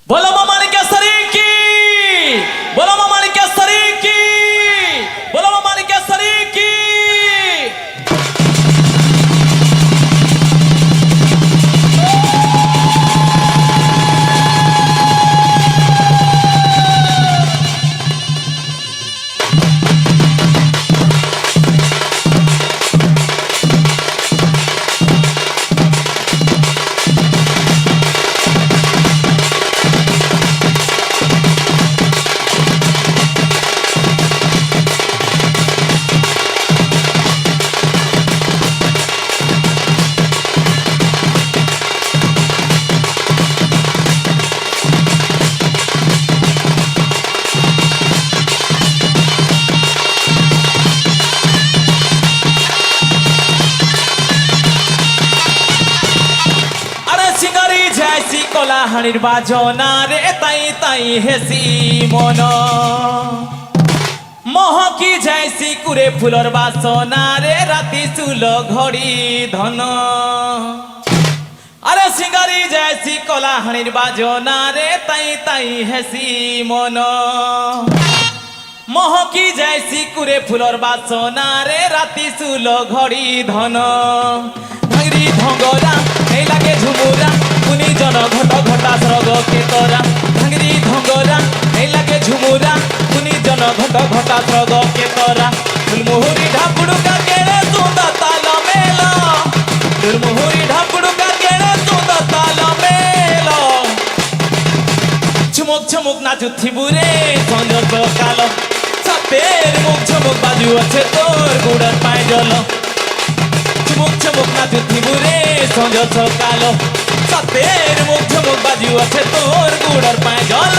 बोलो मामाली केसरी की, बोलो मामाली केसरी की, बोलो मामाली केसरी की। কলাহানির বাজনা রে তাই তাই হেসি মন মহকি যাইছি কুরে ফুলর বাসনা রে রাতি চুল ঘড়ি ধন আরে সিঙ্গারি যাইছি কলাহানির বাজনা রে তাই তাই হেসি মন মহকি যাইছি কুরে ফুলর বাসনা রে রাতি চুল ঘড়ি ধন ভাঙরি ভঙ্গরা এই লাগে ঝুমুরা কুনি জন ঘট ঘটা স্রগ কেতরা ভাঙরি ভঙ্গরা এই লাগে ঝুমুরা কুনি জন ঘট ঘটা স্রগ কেতরা দুলমুহুরি ঢাপুড়ুকা কেড়ে সুন্দর তাল মেল দুলমুহুরি ঢাপুড়ুকা কেড়ে সুন্দর তাল মেল ঝুমুক ঝুমুক নাচুথিবুরে সঞ্জ সকাল সাতের মুখ ঝুমুক বাজু আছে তোর গুড়ার পায়ে জল ঝুমুক ঝুমুক নাচুথিবুরে সঞ্জ সকাল সাতের মুখ ঝুমুক বাজু আছে তোর গুড়ার পায়ে জল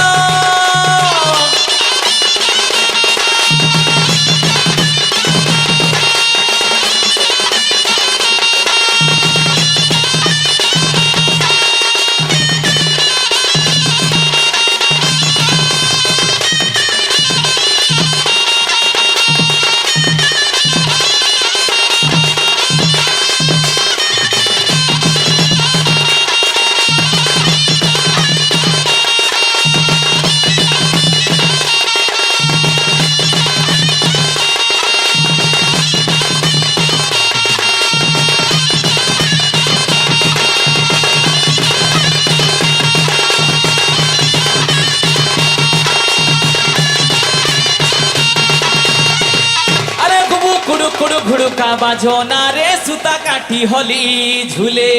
ঘুড়ুকা বাজনা রে সুতা কাঠি হলি ঝুলে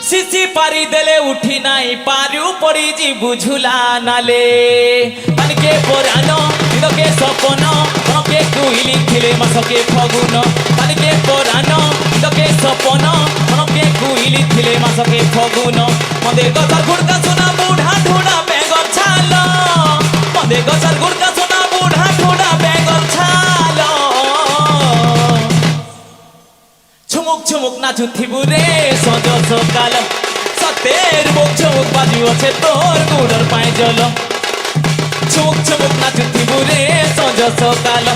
সিসি পারি দেলে উঠি নাই পারু পড়ি যিবু ঝুলা নালে পানিকে পরানো দিলকে সপন মনকে কুইলি খিলে মাসকে ফগুন পানিকে পরানো দিলকে সপন মনকে কুইলি খিলে মাসকে ফগুন মদে গছার গুড়কা সোনা বুঢ়া ঢুড়া বেগর ছাল মদে গছার গুড়কা সোনা বুঢ়া ঢুড়া বেগর ছাল ঝুমুক ঝুমুক নাচুথিবুরে সঞ্জ সকাল সতের মুখ ঝুমুক বাজু আছে তোর গুড়র পায়ে জল ঝুমুক ঝুমুক নাচুথিবুরে সঞ্জ সকাল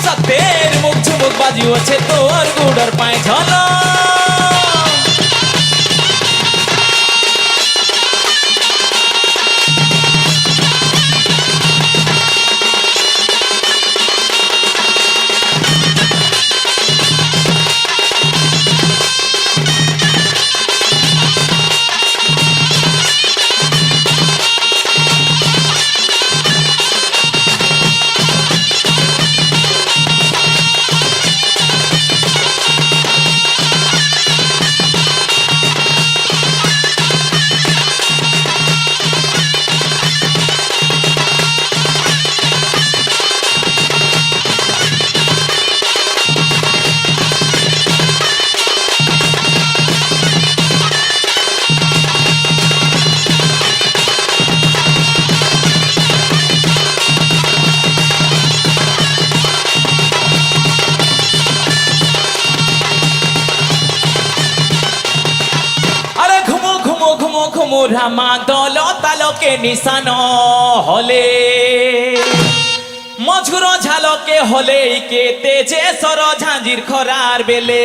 সতের মুখ ঝুমুক বাজু আছে তোর গুড়র পায়ে জল মুরা মাদল তালকে নিশান হলে মঝুর ঝালকে হলে কে তেজে সর ঝাঁঝির খরার বেলে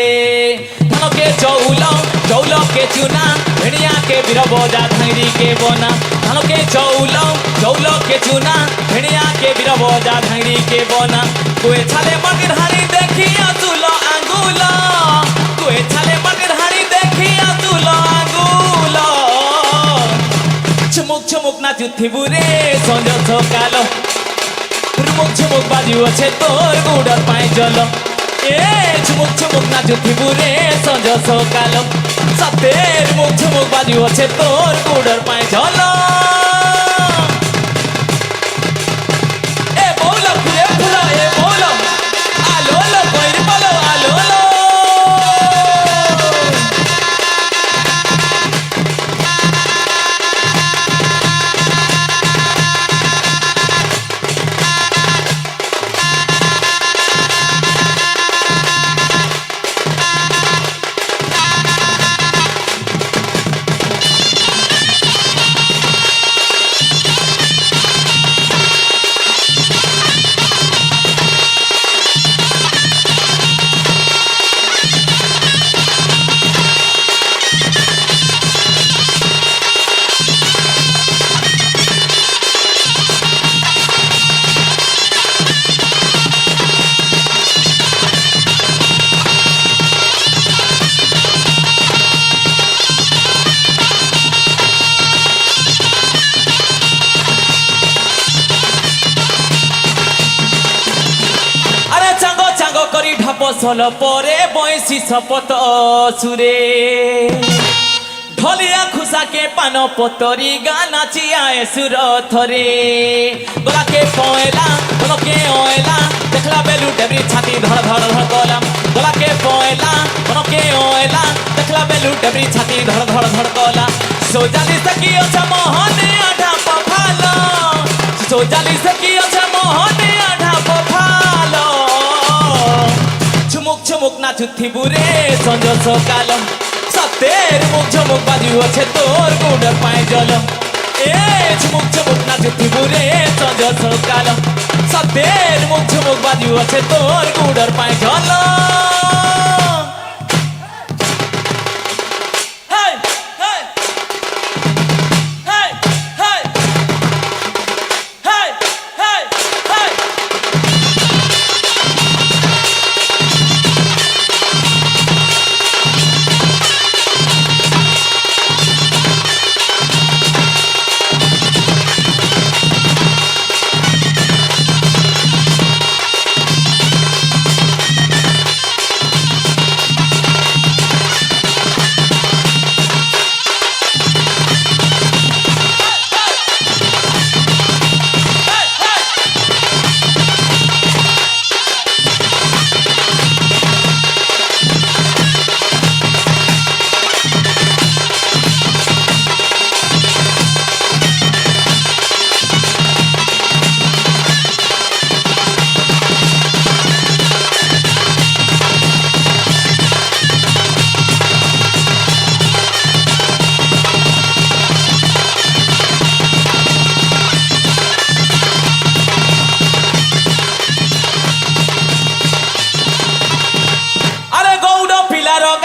ধানকে চৌল চৌলকে চুনা ভেড়িয়াকে বীরবজা ধাইরিকে বনা ধানকে চৌল চৌলকে চুনা ভেড়িয়াকে বীরবজা ধাইরিকে বনা কুয়ে ছালে মাটির হাড়ি দেখিয়া তুল আঙ্গুল কুয়ে ছালে মাটির হাড়ি দেখিয়া তুল আঙ্গুল চুমুক চুমুক নাচুথিবু রে সঞ্জ সকাল ঝুমুক ঝুমুক বাজুছে তোর গুড়র পায়ে জল এ ঝুমুক ঝুমুক নাচুথিবু রে সঞ্জ সকাল সতের মুখ ঝুমুক বাজুছে তোর গুড়র পায়ে জল এ বৌল ফুলে ফুল এ বৌল আলো লো কইর বলো আলো লো ফসল পরে বয়সী শপথ সুরে ঢলিয়া খুসাকে পান পতরি গা নাচিয়া সুর থরে গলাকে পয়লা গলকে অয়লা দেখলা বেলু ডেবরি ছাতি ধড় ধড় ধড় কলাম গলাকে পয়লা গলকে অয়লা দেখলা বেলু ডেবরি ছাতি ধড় ধড় ধড় কলা সোজালি সকি আছে মোহনে আধা পফালো সোজালি সকি আছে মোহনে আধা পফালো ঝুমুক ঝুমুক নাচুথিবু রে সঞ্জ সকাল সতের মুখ ঝুমুক বাজুছে তোর গুড়র পায়ে জল এ ঝুমুক ঝুমুক নাচুথিবু রে সঞ্জ সকাল সতের মুখ ঝুমুক বাজুছে তোর গুড়র পায়ে জল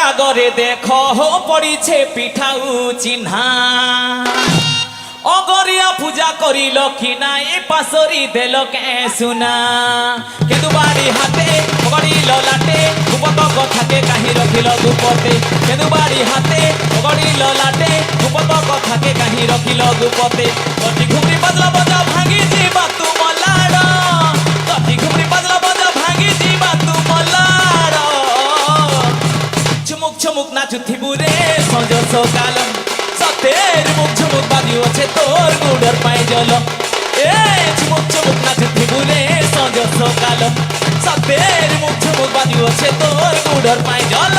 সাগরে দেখো পড়িছে পিঠাউ চিহ্না অগরিয়া পূজা করিল কি নাই পাশরি দেল কে শুনা কেদু বাড়ি হাতে অগড়িল লাটে গুপত কথাকে কাহি রখিল গুপতে কেদু বাড়ি হাতে অগড়িল লাটে গুপত কথাকে কাহি রখিল গুপতে কটি ঘুমরি বাজলা বাজা ভাঙি ଯିବା তুম লাড় কটি ঘুমরি বাজলা বাজা ভাঙি ଯିବା তুম লাড় ঝুমুক ঝুমুক নাচুথিবু রে সঞ্জ সকাল সতের মুখ ঝুমুক বাজিছে তোর গুড়র পায়ে জল এ ঝুমুক ঝুমুক নাচুথিবু রে সঞ্জ সকাল সতের মুখ ঝুমুক বাজিছে তোর গুড়র পায়ে জল